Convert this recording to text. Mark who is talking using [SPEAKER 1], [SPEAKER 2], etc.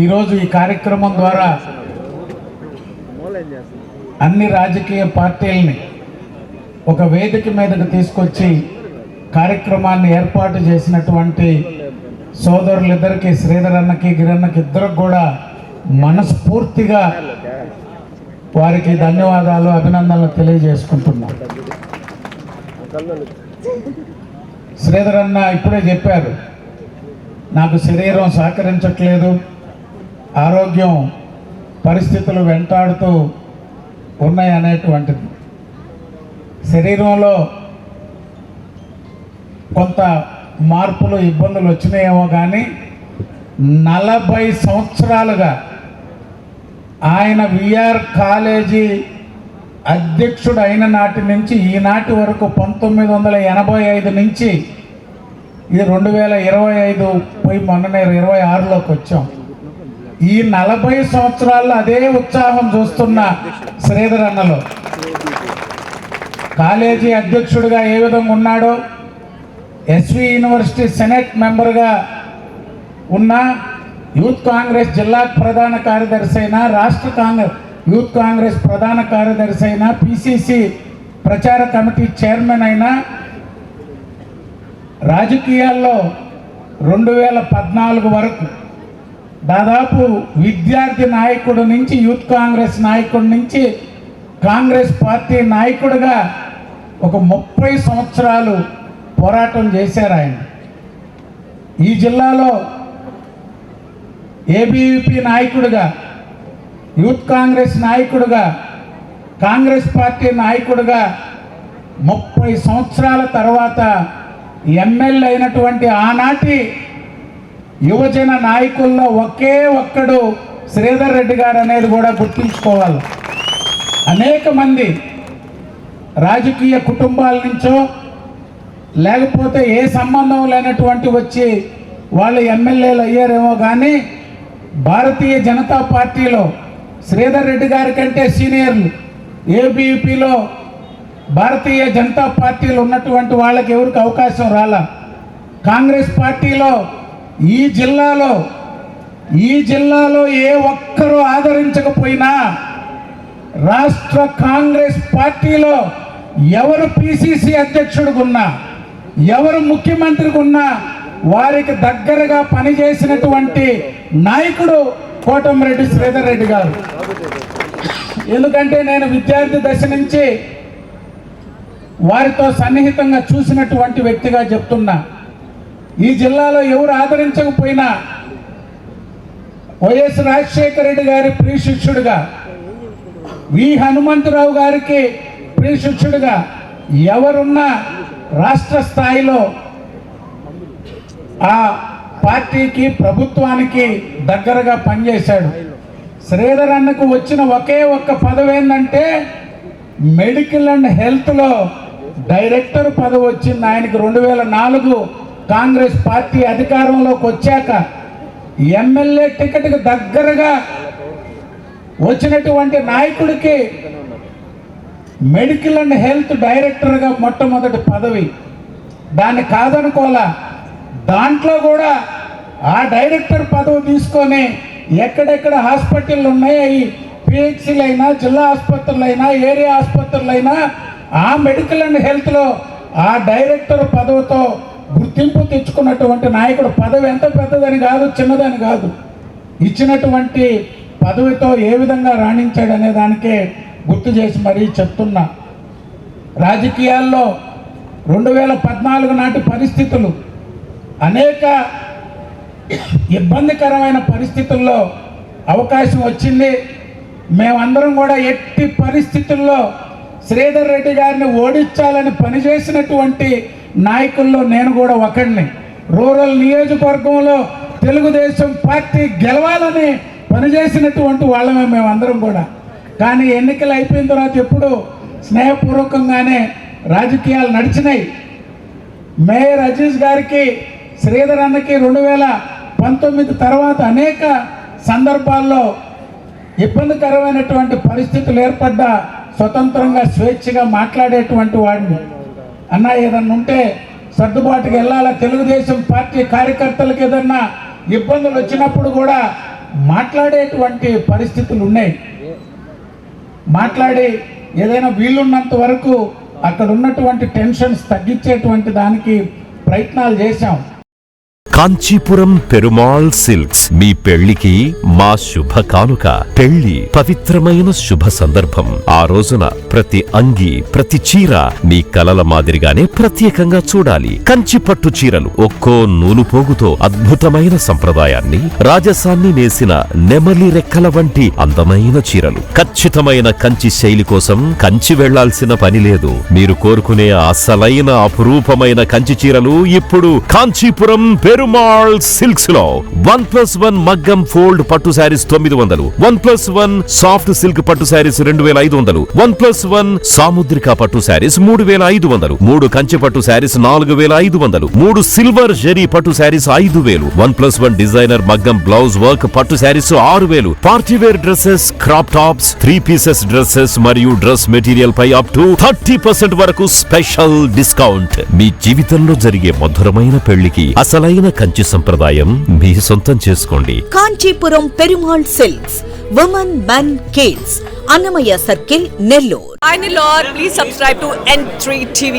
[SPEAKER 1] ఈరోజు ఈ కార్యక్రమం ద్వారా అన్ని రాజకీయ పార్టీలని ఒక వేదిక మీదకు తీసుకొచ్చి కార్యక్రమాన్ని ఏర్పాటు చేసినటువంటి సోదరులిద్దరికి, శ్రీధర్ అన్నకి, గిరన్నకి ఇద్దరికి కూడా మనస్ఫూర్తిగా వారికి ధన్యవాదాలు, అభినందనలు తెలియజేసుకుంటున్నాం. శ్రీధర్ అన్న ఇప్పుడే చెప్పారు, నాకు శరీరం సహకరించట్లేదు, ఆరోగ్యం పరిస్థితులు వెంటాడుతూ ఉన్నాయి అనేటువంటిది. శరీరంలో కొంత మార్పులు, ఇబ్బందులు వచ్చినాయేమో కానీ 40 సంవత్సరాలుగా ఆయన విఆర్ కాలేజీ అధ్యక్షుడు అయిన నాటి నుంచి ఈనాటి వరకు 1985 నుంచి ఇది 2025 పోయి మొన్ననే 26లోకి వచ్చాం. ఈ 40 సంవత్సరాల్లో అదే ఉత్సాహం చూస్తున్న శ్రీధర్ అన్నలో కాలేజీ అధ్యక్షుడిగా ఏ విధంగా ఉన్నాడో, ఎస్వి యూనివర్సిటీ సెనెట్ మెంబర్గా ఉన్న, యూత్ కాంగ్రెస్ జిల్లా ప్రధాన కార్యదర్శి అయినా, రాష్ట్ర యూత్ కాంగ్రెస్ ప్రధాన కార్యదర్శి అయినా, పిసిసి ప్రచార కమిటీ చైర్మన్ అయినా, రాజకీయాల్లో 2014 వరకు దాదాపు విద్యార్థి నాయకుడు నుంచి, యూత్ కాంగ్రెస్ నాయకుడి నుంచి కాంగ్రెస్ పార్టీ నాయకుడిగా ఒక 30 సంవత్సరాలు పోరాటం చేశారు ఆయన. ఈ జిల్లాలో ఏబీవీపీ నాయకుడిగా, యూత్ కాంగ్రెస్ నాయకుడిగా, కాంగ్రెస్ పార్టీ నాయకుడిగా 30 సంవత్సరాల తర్వాత ఎమ్మెల్యే అయినటువంటి ఆనాటి యువజన నాయకుల్లో ఒకే ఒక్కడు శ్రీధర్ రెడ్డి గారు అనేది కూడా గుర్తుంచుకోవాలి. అనేక మంది రాజకీయ కుటుంబాల నుంచో లేకపోతే ఏ సంబంధం లేనటువంటి వచ్చి వాళ్ళు ఎమ్మెల్యేలు అయ్యారేమో కానీ భారతీయ జనతా పార్టీలో శ్రీధర్ రెడ్డి గారి కంటే సీనియర్లు ఏబీవీపీలో భారతీయ జనతా పార్టీలో ఉన్నటువంటి వాళ్ళకి ఎవరికి అవకాశం రాలా. కాంగ్రెస్ పార్టీలో ఈ జిల్లాలో ఏ ఒక్కరూ ఆదరించకపోయినా రాష్ట్ర కాంగ్రెస్ పార్టీలో ఎవరు పిసిసి అధ్యక్షుడిగా ఉన్నా, ఎవరు ముఖ్యమంత్రిగా ఉన్నా వారికి దగ్గరగా పనిచేసినటువంటి నాయకుడు కోటమిరెడ్డి శ్రీధర్ రెడ్డి గారు. ఎందుకంటే నేను విద్యార్థి దశ నుంచి వారితో సన్నిహితంగా చూసినటువంటి వ్యక్తిగా చెప్తున్నా. ఈ జిల్లాలో ఎవరు ఆదరించకపోయినా వైఎస్ రాజశేఖర రెడ్డి గారి ప్రియ శిష్యుడిగా, వి హనుమంతరావు గారికి ప్రియ శిష్యుడిగా ఎవరున్నా రాష్ట్ర స్థాయిలో ఆ పార్టీకి, ప్రభుత్వానికి దగ్గరగా పనిచేశాడు. శ్రీధర్ అన్నకు వచ్చిన ఒకే ఒక్క పదవి ఏంటంటే మెడికల్ అండ్ హెల్త్లో డైరెక్టర్ పదవి వచ్చింది ఆయనకి. 2004 కాంగ్రెస్ పార్టీ అధికారంలోకి వచ్చాక ఎమ్మెల్యే టికెట్కి దగ్గరగా వచ్చినటువంటి నాయకుడికి మెడికల్ అండ్ హెల్త్ డైరెక్టర్గా మొట్టమొదటి పదవి. దాన్ని కాదనుకోలా. దాంట్లో కూడా ఆ డైరెక్టర్ పదవి తీసుకొని ఎక్కడెక్కడ హాస్పిటళ్ళు ఉన్నాయి, పిహెచ్సిలైనా, జిల్లా ఆసుపత్రులైనా, ఏరియా ఆసుపత్రులైనా ఆ మెడికల్ అండ్ హెల్త్లో ఆ డైరెక్టర్ పదవితో గుర్తింపు తెచ్చుకున్నటువంటి నాయకుడు. పదవి ఎంత పెద్దదని కాదు, చిన్నదని కాదు, ఇచ్చినటువంటి పదవితో ఏ విధంగా రాణించాడనే దానికే గుర్తు చేసి మరీ చెప్తున్నా. రాజకీయాల్లో 2014 నాటి పరిస్థితులు, అనేక ఇబ్బందికరమైన పరిస్థితుల్లో అవకాశం వచ్చింది. మేమందరం కూడా ఎట్టి పరిస్థితుల్లో శ్రీధర్ రెడ్డి గారిని ఓడించాలని పనిచేసినటువంటి నాయకుల్లో నేను కూడా ఒకడిని. రూరల్ నియోజకవర్గంలో తెలుగుదేశం పార్టీ గెలవాలని పనిచేసినటువంటి వాళ్ళమే మేమందరం కూడా. కానీ ఎన్నికలు అయిపోయిన తర్వాత ఎప్పుడు స్నేహపూర్వకంగానే రాజకీయాలు నడిచినాయి. మేయర్ అజీజ్ గారికి, శ్రీధర్ అన్నకి 2019 తర్వాత అనేక సందర్భాల్లో ఇబ్బందికరమైనటువంటి పరిస్థితులు ఏర్పడ్డా స్వతంత్రంగా స్వేచ్ఛగా మాట్లాడేటువంటి వాడిని. అన్న ఏదన్నా ఉంటే సర్దుబాటుకు వెళ్ళాలా, తెలుగుదేశం పార్టీ కార్యకర్తలకు ఏదన్నా ఇబ్బందులు వచ్చినప్పుడు కూడా మాట్లాడేటువంటి పరిస్థితులు ఉన్నాయి. మాట్లాడి ఏదైనా వీలున్నంత వరకు అక్కడ ఉన్నటువంటి టెన్షన్స్ తగ్గించేటువంటి దానికి ప్రయత్నాలు చేశాం.
[SPEAKER 2] కాంచీపురం పెరుమాళ్ సిల్క్స్ మీ పెళ్లికి మా శుభ కానుక. పెళ్లి పవిత్రమైన శుభ సందర్భం. ఆ రోజున ప్రతి అంగి, ప్రతి చీర మీ కలల మాదిరిగానే ప్రత్యేకంగా చూడాలి. కంచి పట్టు చీరలు ఒక్కో నూలు పోగుతో అద్భుతమైన సంప్రదాయాన్ని, రాజసాన్ని నేసిన నెమలి రెక్కల వంటి అందమైన చీరలు. ఖచ్చితమైన కంచి శైలి కోసం కంచి వెళ్లాల్సిన పని లేదు. మీరు కోరుకునే అసలైన అపురూపమైన కంచి చీరలు ఇప్పుడు కాంచీపురం పెరుమాళ్ సిల్క్స్ లో 1+1 మగ్గం ఫోల్డ్ పట్టు శారీస్ 900, 1+1 సాఫ్ట్ సిల్క్ పట్టు శారీస్ 2500, 1+1 సాముద్రిక పట్టు శారీస్ 3500, 3 కంచి పట్టు శారీస్ 4500, 3 సిల్వర్ జరీ పట్టు శారీస్ 5000, 1+1 డిజైనర్ మగ్గం బ్లౌజ్ వర్క్ పట్టు sarees 6000, party wear dresses, crop tops, 3 pieces dresses మరియు డ్రెస్ మెటీరియల్ పై అప్ టు 30% వరకు స్పెషల్ డిస్కౌంట్. మీ జీవితంలో జరిగే మధురమైన పెళ్లికి అసలైన కంచి సంప్రదాయం మీ సొంతం చేసుకోండి.
[SPEAKER 3] Kanchipuram Perumal silks, women, men, kids, Annamayya circle, Nellore.
[SPEAKER 4] Finally, Lord, please subscribe to N3 TV.